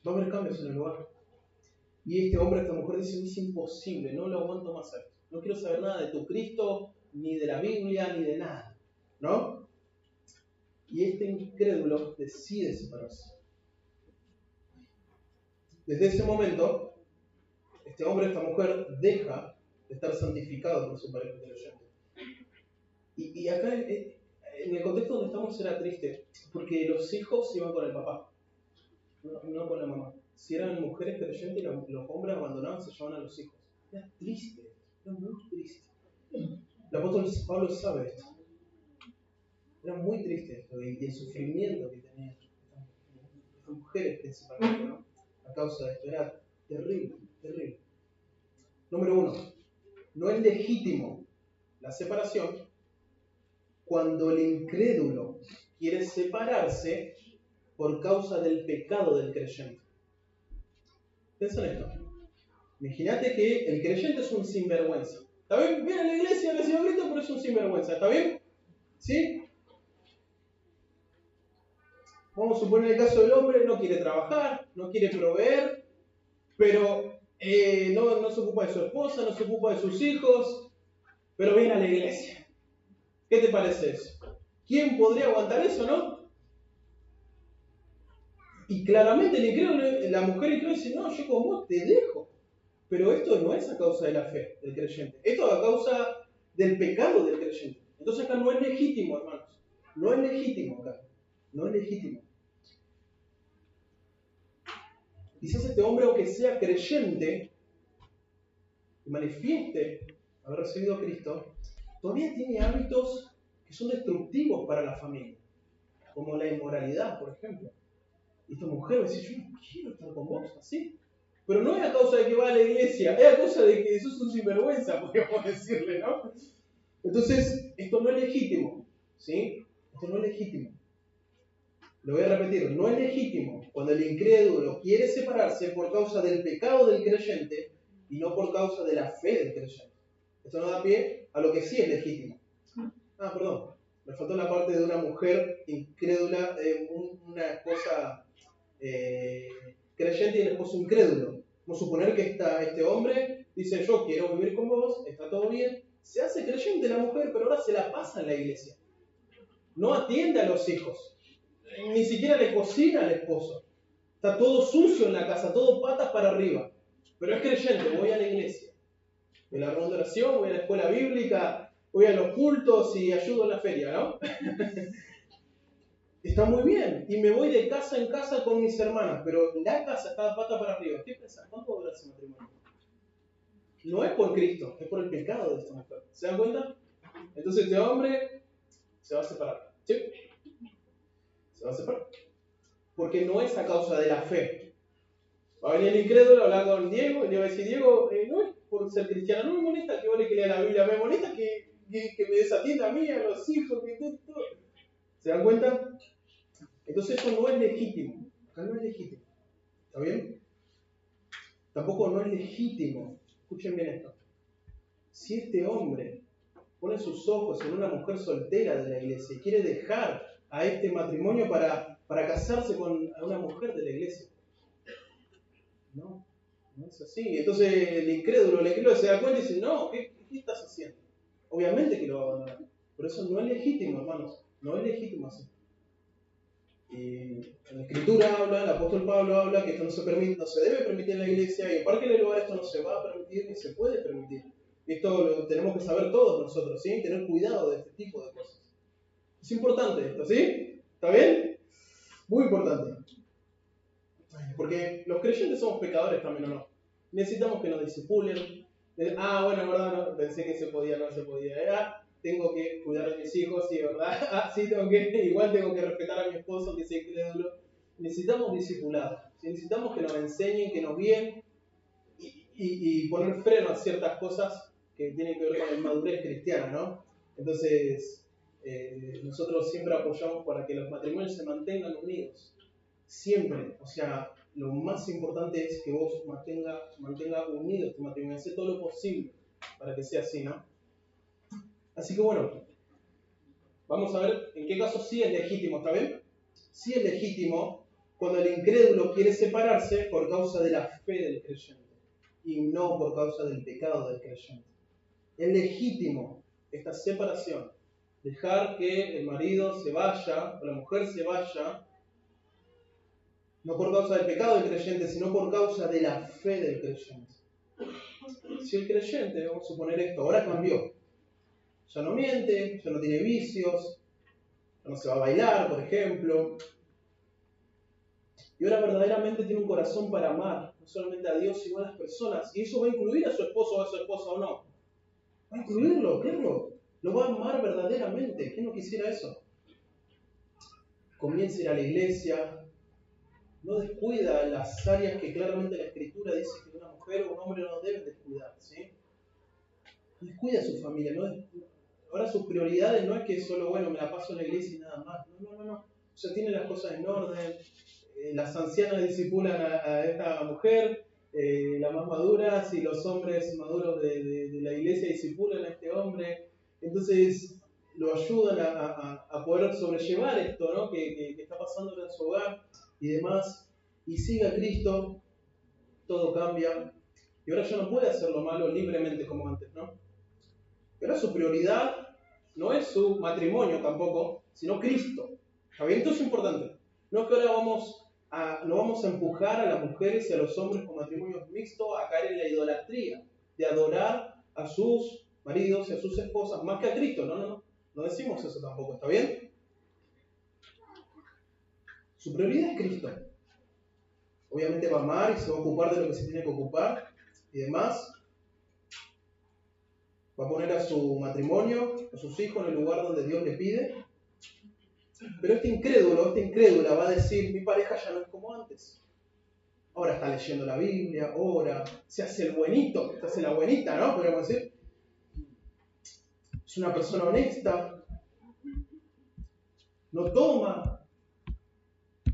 Va a haber cambios en el hogar. Y este hombre, esta mujer dice, es imposible, no lo aguanto más esto. No quiero saber nada de tu Cristo, ni de la Biblia, ni de nada. ¿No? Y este incrédulo decide separarse. Desde ese momento, este hombre, esta mujer, deja de estar santificado por su pareja creyente. Y acá, en el contexto donde estamos, era triste, porque los hijos iban con el papá, no con la mamá. Si eran mujeres creyentes, los hombres abandonaban, se llevaban a los hijos. Era triste, era muy triste. El apóstol Pablo sabe esto. Era muy triste esto, y el sufrimiento que tenían estas mujeres principalmente, ¿no? A causa de esto. Era terrible, terrible. Número 1. No es legítimo la separación cuando el incrédulo quiere separarse por causa del pecado del creyente. Piensa en esto. Imagínate que el creyente es un sinvergüenza. ¿Está bien? Viene a la iglesia, recibe Cristo, pero es un sinvergüenza. ¿Está bien? ¿Sí? Vamos a suponer el caso del hombre, no quiere trabajar, no quiere proveer, pero no se ocupa de su esposa, no se ocupa de sus hijos, pero viene a la iglesia. ¿Qué te parece eso? ¿Quién podría aguantar eso, no? Y claramente la mujer incrédula dice, no, yo con vos te dejo. Pero esto no es a causa de la fe del creyente. Esto es a causa del pecado del creyente. Entonces acá no es legítimo, hermanos. No es legítimo acá. No es legítimo. Quizás este hombre, aunque sea creyente, y manifieste haber recibido a Cristo, todavía tiene hábitos que son destructivos para la familia. Como la inmoralidad, por ejemplo. Y esta mujer va a decir, yo no quiero estar con vos así. Pero no es a causa de que va a la iglesia, es a causa de que sos un sinvergüenza, podríamos decirle, ¿no? Entonces, esto no es legítimo, ¿sí? Esto no es legítimo. Lo voy a repetir, no es legítimo cuando el incrédulo quiere separarse por causa del pecado del creyente y no por causa de la fe del creyente. Esto no da pie a lo que sí es legítimo. Perdón, me faltó la parte de una mujer incrédula, una esposa creyente y un esposo incrédulo. Vamos a suponer que este hombre dice, yo quiero vivir con vos, está todo bien, se hace creyente la mujer, pero ahora se la pasa en la iglesia. No atiende a los hijos, ni siquiera le cocina al esposo. Está todo sucio en la casa, todo patas para arriba. Pero es creyente, voy a la iglesia. Voy a la ronda de oración, voy a la escuela bíblica, voy a los cultos y ayudo en la feria, ¿no? Está muy bien. Y me voy de casa en casa con mis hermanas, pero la casa está pata para arriba. ¿Qué pensás? ¿Cuánto va a durar ese matrimonio? no es por Cristo, es por el pecado de esta mujer. ¿Se dan cuenta? Entonces este hombre se va a separar. ¿Sí? Se va a separar. Porque no es a causa de la fe. Va a venir el incrédulo a hablar con Diego y le va a decir, Diego, no es por ser cristiano, no me molesta que vos le leas la Biblia, me molesta que me desatienda a mí, a los hijos, que todo. ¿Se dan cuenta? Entonces eso no es legítimo. Acá no es legítimo. ¿Está bien? Tampoco no es legítimo. Escuchen bien esto. Si este hombre pone sus ojos en una mujer soltera de la iglesia y quiere dejar a este matrimonio para casarse con una mujer de la iglesia. No es así. Entonces el incrédulo se da cuenta y dice, no, ¿qué estás haciendo? Obviamente que lo va a abandonar. Pero eso no es legítimo, hermanos. No es legítimo así. Y en la Escritura habla, el apóstol Pablo habla que esto no se debe permitir en la iglesia, y en cualquier lugar esto no se va a permitir ni se puede permitir. Y esto lo tenemos que saber todos nosotros, ¿sí? Tener cuidado de este tipo de cosas. Es importante esto, ¿sí? ¿Está bien? Muy importante. Porque los creyentes somos pecadores también, ¿o no? Necesitamos que nos discipulen. Bueno, en verdad no, pensé que se podía, no se podía. Tengo que cuidar a mis hijos, sí, ¿verdad? Sí, igual tengo que respetar a mi esposo, que sea incrédulo. Necesitamos discipulados. Necesitamos que nos enseñen, que nos guíen y poner freno a ciertas cosas que tienen que ver con la madurez cristiana, ¿no? Entonces, nosotros siempre apoyamos para que los matrimonios se mantengan unidos. Siempre. O sea, lo más importante es que vos mantenga unido tu matrimonio. Hacer todo lo posible para que sea así, ¿no? Así que bueno, vamos a ver en qué caso sí es legítimo, ¿está bien? Sí es legítimo cuando el incrédulo quiere separarse por causa de la fe del creyente y no por causa del pecado del creyente. Es legítimo esta separación, dejar que el marido se vaya o la mujer se vaya, no por causa del pecado del creyente, sino por causa de la fe del creyente. Si el creyente, vamos a suponer esto, ahora cambió, ya no miente, ya no tiene vicios, ya no se va a bailar, por ejemplo, y ahora verdaderamente tiene un corazón para amar, no solamente a Dios, sino a las personas, y eso va a incluir a su esposo o a su esposa o no. Va a incluirlo, claro, lo va a amar verdaderamente. ¿Quién no quisiera eso? Comienza a ir a la iglesia, no descuida las áreas que claramente la Escritura dice que una mujer o un hombre no deben descuidar, ¿sí? No descuida a su familia, ahora sus prioridades no es que solo, me la paso en la iglesia y nada más. No. O sea, tiene las cosas en orden, las ancianas discipulan a esta mujer, las más maduras, y los hombres maduros de la iglesia discipulan a este hombre. Entonces lo ayudan a poder sobrellevar esto, ¿no? que está pasando en su hogar y demás. Y sigue a Cristo, todo cambia. Y ahora ya no puede hacer lo malo libremente como antes, ¿no? Pero su prioridad no es su matrimonio tampoco, sino Cristo. ¿Está bien? Esto es importante. No es que ahora no vamos a empujar a las mujeres y a los hombres con matrimonios mixtos a caer en la idolatría de adorar a sus maridos y a sus esposas más que a Cristo. No decimos eso tampoco. ¿Está bien? Su prioridad es Cristo. Obviamente va a amar y se va a ocupar de lo que se tiene que ocupar y demás. Va a poner a su matrimonio, a sus hijos en el lugar donde Dios le pide. Pero esta incrédula va a decir, mi pareja ya no es como antes. Ahora está leyendo la Biblia, ora, se hace el buenito, se hace la buenita, ¿no? Podríamos decir. Es una persona honesta, no toma,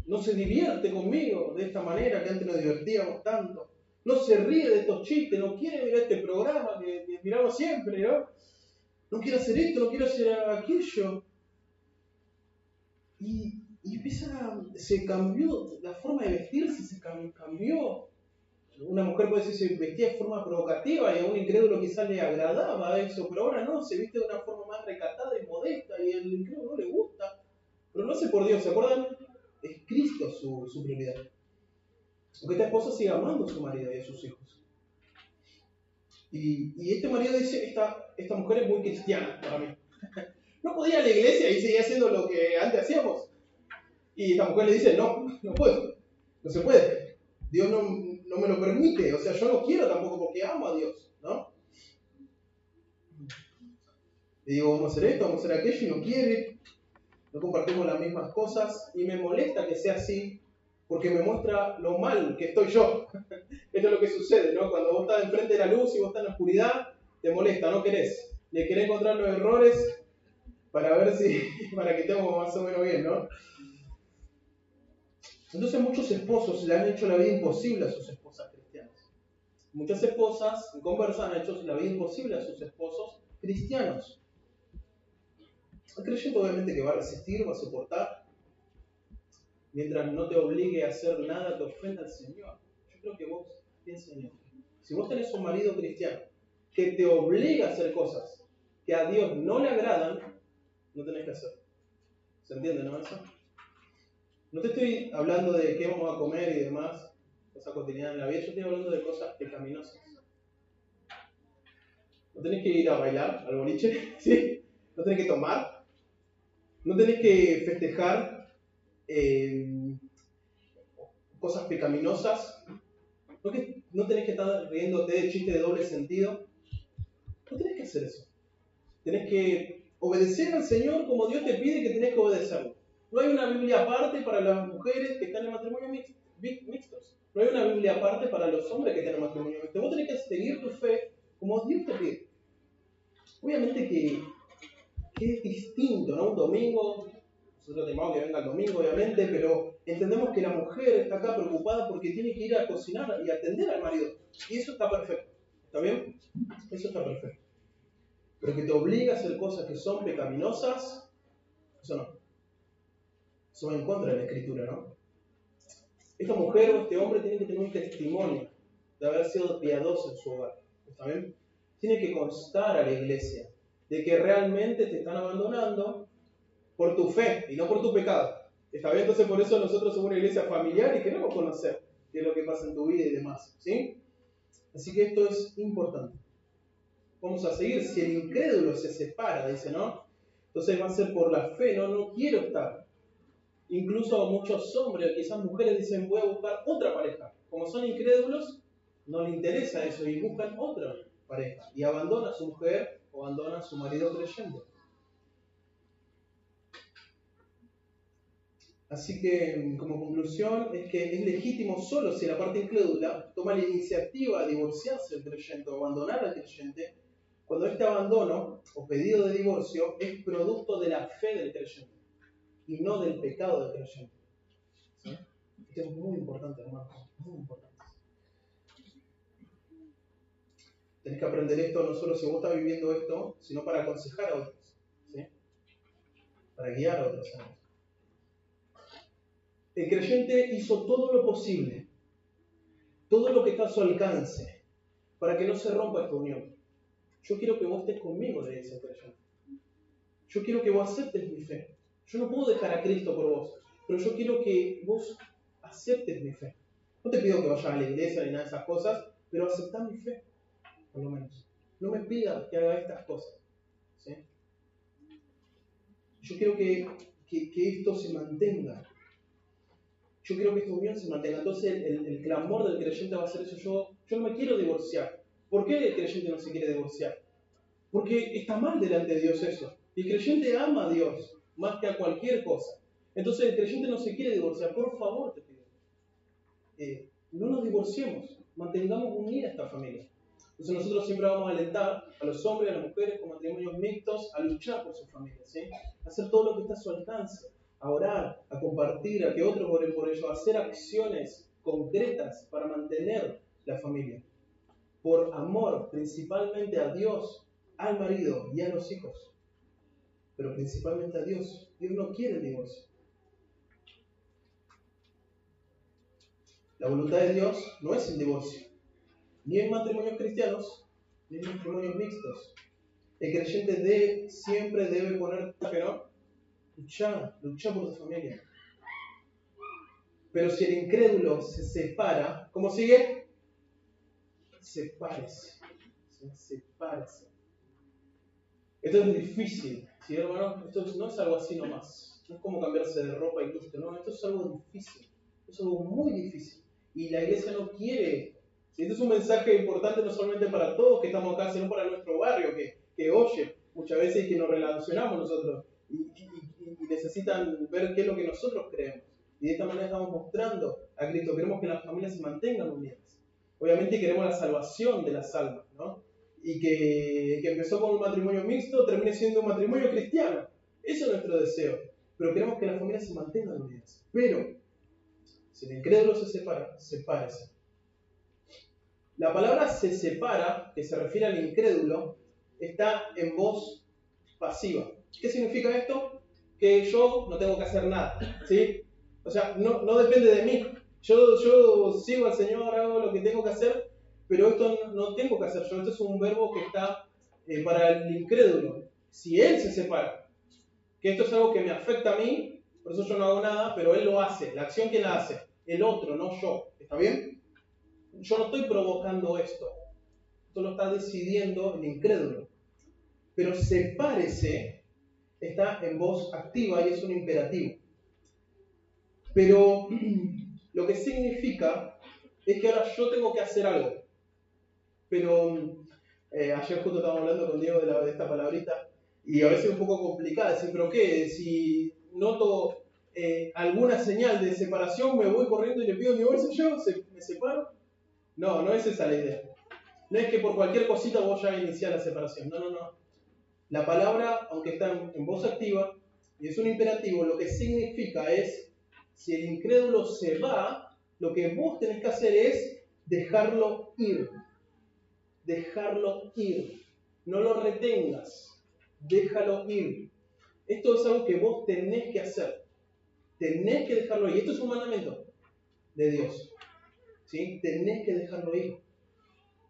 no se divierte conmigo de esta manera que antes nos divertíamos tanto. No se ríe de estos chistes, no quiere mirar este programa que miramos siempre, ¿no? No quiere hacer esto, no quiere hacer aquello. Y se cambió, la forma de vestirse se cambió. Una mujer puede decir se vestía de forma provocativa y a un incrédulo quizás le agradaba eso, pero ahora no, se viste de una forma más recatada y modesta y al incrédulo no le gusta. Pero no hace por Dios, ¿se acuerdan? Es Cristo su prioridad. Porque esta esposa sigue amando a su marido y a sus hijos. Y este marido dice, esta mujer es muy cristiana para mí. No podía ir a la iglesia y seguía haciendo lo que antes hacíamos. Y esta mujer le dice, no puedo, no se puede. Dios no me lo permite, o sea, yo no quiero tampoco porque amo a Dios, ¿no? Le digo, vamos a hacer esto, vamos a hacer aquello, y no quiere. No compartimos las mismas cosas y me molesta que sea así porque me muestra lo mal que estoy yo. Esto es lo que sucede, ¿no? Cuando vos estás enfrente de la luz y vos estás en la oscuridad, te molesta, no querés. Le querés encontrar los errores para ver si, para que estemos más o menos bien, ¿no? Entonces muchos esposos le han hecho la vida imposible a sus esposas cristianas. Muchas esposas en conversa han hecho la vida imposible a sus esposos cristianos. El creyente obviamente que va a resistir, va a soportar, mientras no te obligue a hacer nada que ofenda al Señor. Yo creo que vos pienses en esto. Si vos tenés un marido cristiano que te obliga a hacer cosas que a Dios no le agradan, no tenés que hacer. ¿Se entiende, no? Eso. No te estoy hablando de qué vamos a comer y demás, cosas cotidianas en la vida. Yo estoy hablando de cosas pecaminosas. No tenés que ir a bailar al boliche, ¿sí? No tenés que tomar. No tenés que festejar cosas pecaminosas. No tenés que estar riéndote de chistes de doble sentido. No tenés que hacer eso. Tenés que obedecer al Señor como Dios te pide que tenés que obedecerlo. No hay una Biblia aparte para las mujeres que están en matrimonio mixtos. No hay una Biblia aparte para los hombres que están en matrimonio mixto. Vos tenés que seguir tu fe como Dios te pide. Obviamente que es distinto, ¿no? Un domingo, nosotros tenemos que venga el domingo, obviamente, pero entendemos que la mujer está acá preocupada porque tiene que ir a cocinar y atender al marido. Y eso está perfecto. ¿Está bien? Eso está perfecto. Pero que te obliga a hacer cosas que son pecaminosas, eso no. Eso va en contra de la Escritura, ¿no? Esta mujer o este hombre tiene que tener un testimonio de haber sido piadoso en su hogar. ¿Está bien? Tiene que constar a la iglesia de que realmente te están abandonando por tu fe y no por tu pecado. ¿Está bien? Entonces por eso nosotros somos una iglesia familiar y queremos conocer qué es lo que pasa en tu vida y demás. ¿Sí? Así que esto es importante. Vamos a seguir. Si el incrédulo se separa, dice, ¿no? Entonces va a ser por la fe, no quiero estar. Incluso muchos hombres, quizás mujeres, dicen, voy a buscar otra pareja. Como son incrédulos, no les interesa eso y buscan otra pareja. Y abandona a su mujer o abandona a su marido creyente. Así que, como conclusión, es que es legítimo solo si la parte incrédula toma la iniciativa de divorciarse del creyente o abandonar al creyente, cuando este abandono o pedido de divorcio es producto de la fe del creyente y no del pecado del creyente. ¿Sí? Esto es muy importante, hermanos, muy importante. Tenés que aprender esto no solo si vos estás viviendo esto, sino para aconsejar a otros, ¿sí? Para guiar a otros. ¿Sabes? El creyente hizo todo lo posible, todo lo que está a su alcance, para que no se rompa esta unión. Yo quiero que vos estés conmigo, le dice el creyente. Yo quiero que vos aceptes mi fe. Yo no puedo dejar a Cristo por vos, pero yo quiero que vos aceptes mi fe. No te pido que vayas a la iglesia ni nada de esas cosas, pero aceptá mi fe, por lo menos. No me pidas que haga estas cosas. ¿Sí? Yo quiero que esto se mantenga. Yo quiero que esta unión se mantenga. Entonces el clamor del creyente va a ser eso. Yo no me quiero divorciar. ¿Por qué el creyente no se quiere divorciar? Porque está mal delante de Dios eso. Y el creyente ama a Dios más que a cualquier cosa. Entonces el creyente no se quiere divorciar. Por favor, te pido. No nos divorciemos. Mantengamos unida esta familia. Entonces nosotros siempre vamos a alentar a los hombres y a las mujeres con matrimonios mixtos a luchar por su familia. ¿Sí? A hacer todo lo que está a su alcance. A orar, a compartir, a que otros oren por ellos. A hacer acciones concretas para mantener la familia. Por amor principalmente a Dios, al marido y a los hijos, pero principalmente a Dios. Dios no quiere el divorcio. La voluntad de Dios no es el divorcio, ni en matrimonios cristianos, ni en matrimonios mixtos. El creyente siempre debe poner, pero luchar por su familia. Pero si el incrédulo se separa, ¿cómo sigue? Sepárese. Sepárese. Esto es difícil, ¿sí, hermano? Esto no es algo así nomás. No es como cambiarse de ropa y listo, no. Esto es algo difícil. Es algo muy difícil. Y la iglesia no quiere esto. ¿Sí? Este es un mensaje importante no solamente para todos que estamos acá, sino para nuestro barrio que oye muchas veces que nos relacionamos nosotros y necesitan ver qué es lo que nosotros creemos. Y de esta manera estamos mostrando a Cristo. Queremos que las familias se mantengan unidas. Obviamente queremos la salvación de las almas, ¿no? Y que empezó con un matrimonio mixto termine siendo un matrimonio cristiano. Eso es nuestro deseo. Pero queremos que las familias se mantengan unidas. Pero, si el incrédulo se separa, sepárese. La palabra se separa, que se refiere al incrédulo, está en voz pasiva. ¿Qué significa esto? Que yo no tengo que hacer nada, ¿sí? O sea, no depende de mí. Yo sigo al Señor, hago lo que tengo que hacer, pero esto no tengo que hacer yo. Esto es un verbo que está para el incrédulo. Si él se separa, que esto es algo que me afecta a mí, por eso yo no hago nada, pero él lo hace. La acción, ¿quién la hace? El otro, no yo. ¿Está bien? Yo no estoy provocando esto. Esto lo está decidiendo el incrédulo. Pero sepárese está en voz activa y es un imperativo. Pero lo que significa es que ahora yo tengo que hacer algo. Pero ayer justo estábamos hablando con Diego de esta palabrita y a veces es un poco complicada. Decir, ¿pero qué? Si noto alguna señal de separación, me voy corriendo y le pido divorcio yo, ¿me separo? No es esa la idea. No es que por cualquier cosita vos ya iniciás la separación. No. La palabra, aunque está en voz activa y es un imperativo, lo que significa es, si el incrédulo se va, lo que vos tenés que hacer es dejarlo ir. Dejarlo ir. No lo retengas. Déjalo ir. Esto es algo que vos tenés que hacer. Tenés que dejarlo ir. Esto es un mandamiento de Dios. ¿Sí? Tenés que dejarlo ir.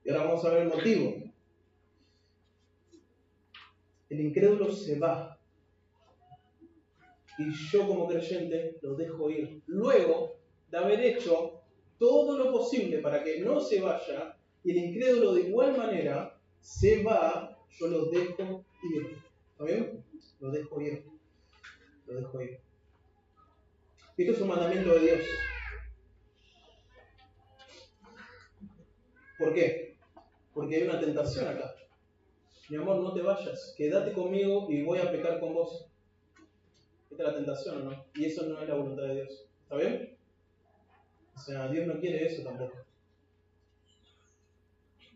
Y ahora vamos a ver el motivo. El incrédulo se va. Y yo como creyente lo dejo ir. Luego de haber hecho todo lo posible para que no se vaya, y el incrédulo de igual manera se va, yo lo dejo ir. ¿Está bien? Lo dejo ir. Lo dejo ir. Esto es un mandamiento de Dios. ¿Por qué? Porque hay una tentación acá. Mi amor, no te vayas, quédate conmigo y voy a pecar con vos. Esta es la tentación, ¿o no? Y eso no es la voluntad de Dios. ¿Está bien? O sea, Dios no quiere eso tampoco.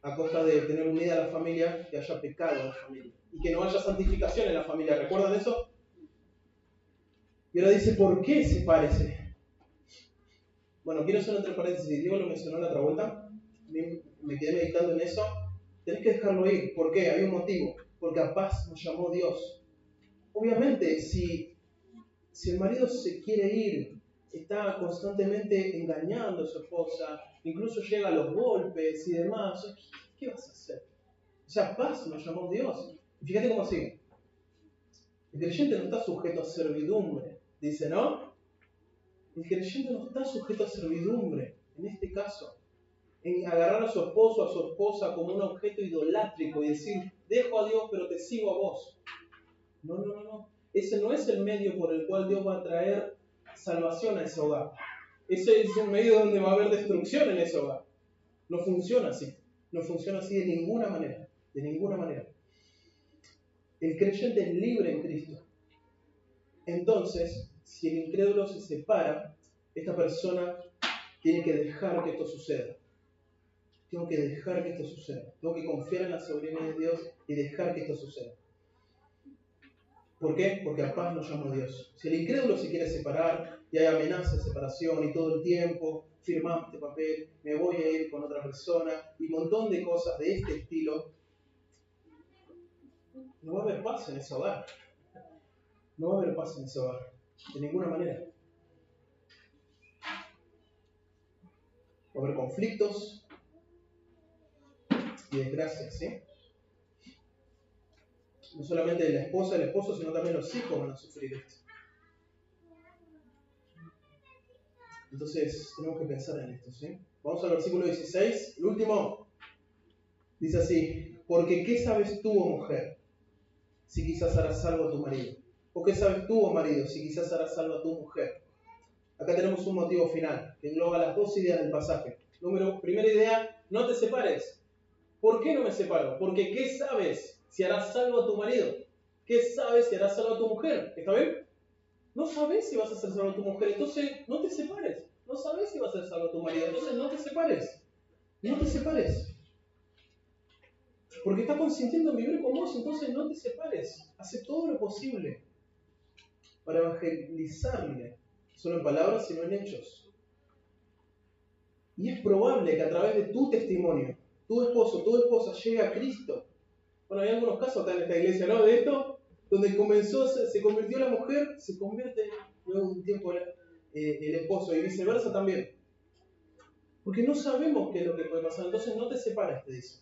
A costa de tener unida a la familia, que haya pecado en la familia. Y que no haya santificación en la familia. ¿Recuerdan eso? Y ahora dice, ¿por qué se parece? Bueno, quiero hacer entre paréntesis. Diego lo mencionó la otra vuelta. Me quedé meditando en eso. Tenés que dejarlo ir. ¿Por qué? Hay un motivo. Porque a paz nos llamó Dios. Obviamente, si el marido se quiere ir, está constantemente engañando a su esposa, incluso llega a los golpes y demás, ¿qué vas a hacer? O sea, paz nos llamó Dios. Y fíjate cómo sigue. El creyente no está sujeto a servidumbre. Dice, ¿no? El creyente no está sujeto a servidumbre, en este caso. En agarrar a su esposo, a su esposa como un objeto idolátrico y decir, dejo a Dios pero te sigo a vos. No. Ese no es el medio por el cual Dios va a traer salvación a ese hogar. Ese es un medio donde va a haber destrucción en ese hogar. No funciona así. No funciona así de ninguna manera. De ninguna manera. El creyente es libre en Cristo. Entonces, si el incrédulo se separa, esta persona tiene que dejar que esto suceda. Tengo que dejar que esto suceda. Tengo que confiar en la soberanía de Dios y dejar que esto suceda. ¿Por qué? Porque a paz nos llama Dios. Si el incrédulo se quiere separar y hay amenazas de separación y todo el tiempo firmamos este papel, me voy a ir con otra persona y un montón de cosas de este estilo, no va a haber paz en ese hogar. No va a haber paz en ese hogar. De ninguna manera. Va a haber conflictos y desgracias, ¿sí? No solamente la esposa y el esposo, sino también los hijos van a sufrir esto. Entonces, tenemos que pensar en esto, ¿sí? Vamos al versículo 16, el último. Dice así, porque ¿qué sabes tú, oh mujer, si quizás harás salvo a tu marido? ¿O qué sabes tú, oh marido, si quizás harás salvo a tu mujer? Acá tenemos un motivo final, que engloba las dos ideas del pasaje. Primera idea, no te separes. ¿Por qué no me separo? Porque ¿qué sabes si harás salvo a tu marido? ¿Qué sabes si harás salvo a tu mujer? ¿Está bien? No sabes si vas a ser salvo a tu mujer, entonces no te separes. No sabes si vas a ser salvo a tu marido, entonces no te separes. No te separes. Porque está consintiendo en vivir con vos, entonces no te separes. Hace todo lo posible para evangelizarle, no solo en palabras, sino en hechos. Y es probable que a través de tu testimonio, tu esposo, tu esposa llegue a Cristo. Bueno, hay algunos casos acá en esta iglesia, ¿no? De esto, donde se convirtió la mujer, se convierte luego de un tiempo el esposo y viceversa también. Porque no sabemos qué es lo que puede pasar, entonces no te separes, te dice.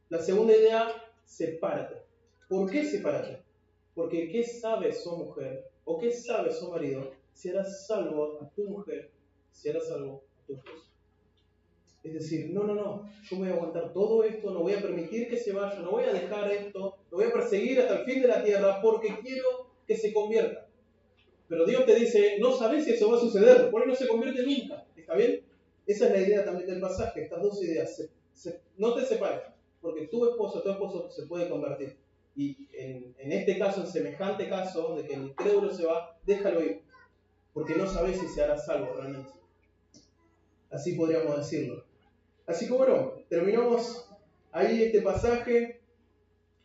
La segunda idea, sepárate. ¿Por qué sepárate? Porque ¿qué sabes, oh mujer? ¿O qué sabes, oh marido? Si harás salvo a tu mujer, si harás salvo a tu esposo. Es decir, no, yo voy a aguantar todo esto, no voy a permitir que se vaya, no voy a dejar esto, lo voy a perseguir hasta el fin de la tierra porque quiero que se convierta. Pero Dios te dice, no sabes si eso va a suceder, por ahí no se convierte nunca. ¿Está bien? Esa es la idea también del pasaje, estas dos ideas. No te separes, porque tu esposo se puede convertir. Y en este caso, en semejante caso, de que el incrédulo se va, déjalo ir, porque no sabes si se hará salvo realmente. Así podríamos decirlo. Así que bueno, terminamos ahí este pasaje.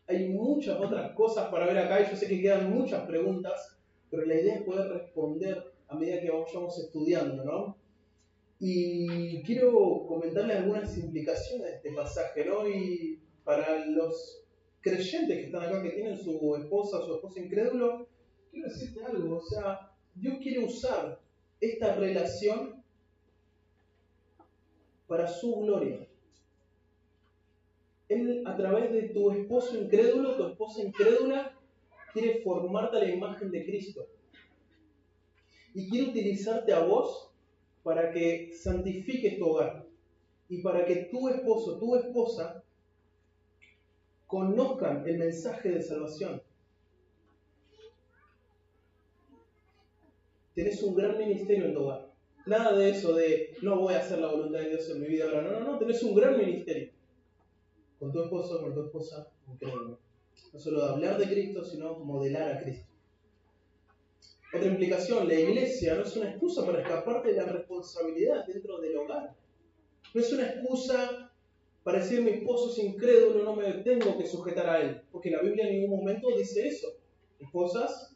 Hay muchas otras cosas para ver acá y yo sé que quedan muchas preguntas, pero la idea es poder responder a medida que vayamos estudiando, ¿no? Y quiero comentarles algunas implicaciones de este pasaje, ¿no? Y para los creyentes que están acá, que tienen su esposa incrédulo, quiero decirte algo, o sea, Dios quiere usar esta relación para su gloria. Él, a través de tu esposo incrédulo, tu esposa incrédula, quiere formarte a la imagen de Cristo. Y quiere utilizarte a vos para que santifiques tu hogar. Y para que tu esposo, tu esposa, conozcan el mensaje de salvación. Tenés un gran ministerio en tu hogar. Nada de eso de, no voy a hacer la voluntad de Dios en mi vida ahora. No, tenés un gran ministerio. Con tu esposo, con tu esposa, incrédulo. No solo de hablar de Cristo, sino modelar a Cristo. Otra implicación, la iglesia no es una excusa para escaparte de la responsabilidad dentro del hogar. No es una excusa para decir mi esposo es incrédulo, no me tengo que sujetar a él. Porque la Biblia en ningún momento dice eso. Esposas,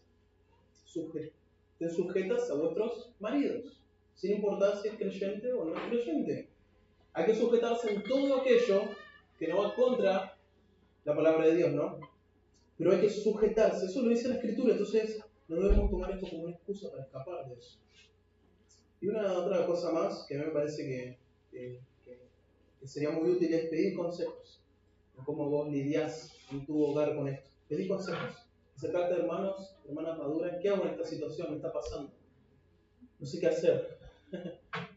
estén sujetas a vuestros maridos, sin importar si es creyente o no es creyente. Hay que sujetarse en todo aquello que no va contra la palabra de Dios, ¿no? Pero hay que sujetarse, eso lo dice la Escritura, entonces no debemos tomar esto como una excusa para escapar de eso. Y una otra cosa más que a mí me parece que sería muy útil es pedir consejos de cómo vos lidiás en tu hogar con esto. Pedir consejos. Acercarte a hermanos, hermanas maduras, ¿qué hago en esta situación? ¿Me está pasando? No sé qué hacer.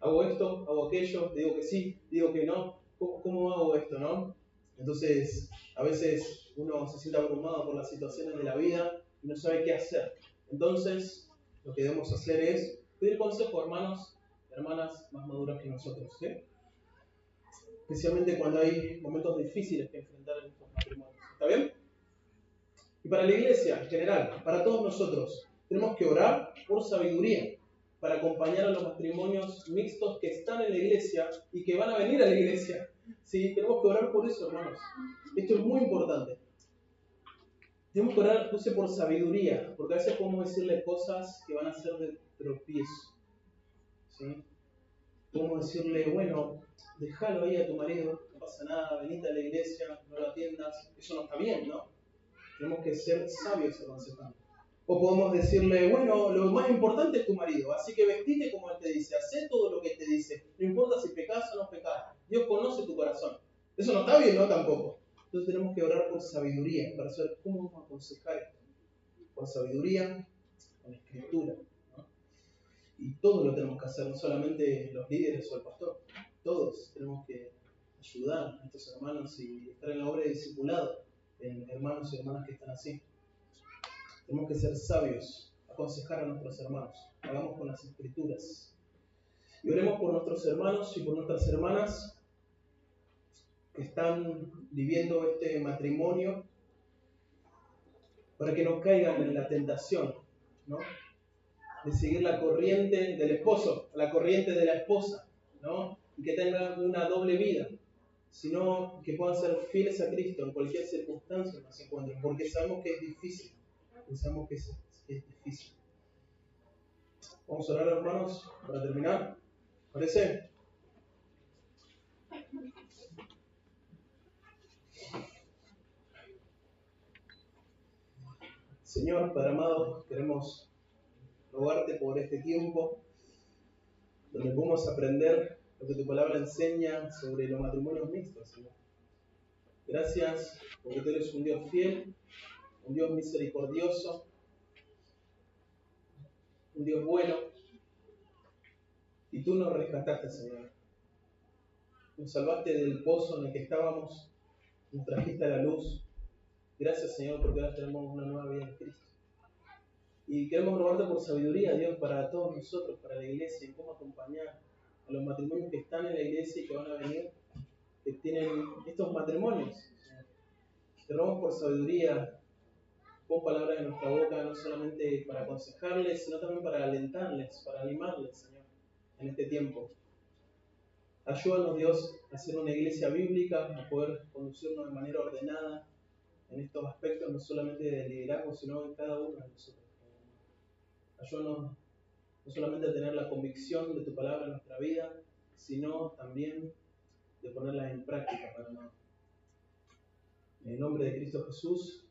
¿Hago esto? ¿Hago aquello? ¿Digo que sí? ¿Digo que no? ¿Cómo hago esto, no? Entonces, a veces uno se siente abrumado por las situaciones de la vida y no sabe qué hacer. Entonces, lo que debemos hacer es pedir consejo a hermanos y hermanas más maduras que nosotros, ¿sí? Especialmente cuando hay momentos difíciles que enfrentar en nuestros matrimonios. ¿Está bien? Y para la iglesia en general, para todos nosotros, tenemos que orar por sabiduría para acompañar a los matrimonios mixtos que están en la iglesia y que van a venir a la iglesia. ¿Sí? Tenemos que orar por eso, hermanos. Esto es muy importante. Tenemos que orar por sabiduría, porque a veces podemos decirle cosas que van a ser de tropiezo. ¿Sí? Podemos decirle, bueno, déjalo ahí a tu marido, no pasa nada, venite a la iglesia, no lo atiendas. Eso no está bien, ¿no? Tenemos que ser sabios aconsejando. O podemos decirle, bueno, lo más importante es tu marido, así que vestite como él te dice, haz todo lo que él te dice, no importa si pecas o no pecas, Dios conoce tu corazón. Eso no está bien, ¿no? Tampoco. Entonces tenemos que orar por sabiduría, para saber cómo vamos a aconsejar esto. Con sabiduría, con escritura, ¿no? Y todo lo tenemos que hacer, no solamente los líderes o el pastor. Todos tenemos que ayudar a estos hermanos y estar en la obra de discipulado en hermanos y hermanas que están así. Tenemos que ser sabios, aconsejar a nuestros hermanos. Hagamos con las escrituras. Y oremos por nuestros hermanos y por nuestras hermanas que están viviendo este matrimonio para que no caigan en la tentación, ¿no? De seguir la corriente del esposo, la corriente de la esposa, ¿no? Y que tengan una doble vida, sino que puedan ser fieles a Cristo en cualquier circunstancia que se encuentren, porque sabemos que es difícil, pensamos que es difícil. Vamos a orar, hermanos, para terminar. ¿Parece? Señor, Padre amado, queremos rogarte por este tiempo donde podemos aprender lo que tu palabra enseña sobre los matrimonios mixtos, Señor. Gracias porque tú eres un Dios fiel, un Dios misericordioso, un Dios bueno, y tú nos rescataste, Señor. Nos salvaste del pozo en el que estábamos, nos trajiste a la luz. Gracias, Señor, porque ahora tenemos una nueva vida en Cristo. Y queremos rogarte por sabiduría, Dios, para todos nosotros, para la iglesia, y cómo acompañar a los matrimonios que están en la iglesia y que van a venir, que tienen estos matrimonios. Te rogamos por sabiduría, pon palabras en nuestra boca, no solamente para aconsejarles, sino también para alentarles, para animarles, Señor, en este tiempo. Ayúdanos, Dios, a ser una iglesia bíblica, a poder conducirnos de manera ordenada en estos aspectos, no solamente de liderazgo, sino en cada uno de nosotros. Ayúdanos no solamente a tener la convicción de tu palabra en nuestra vida, sino también de ponerla en práctica, Padre amado. En el nombre de Cristo Jesús,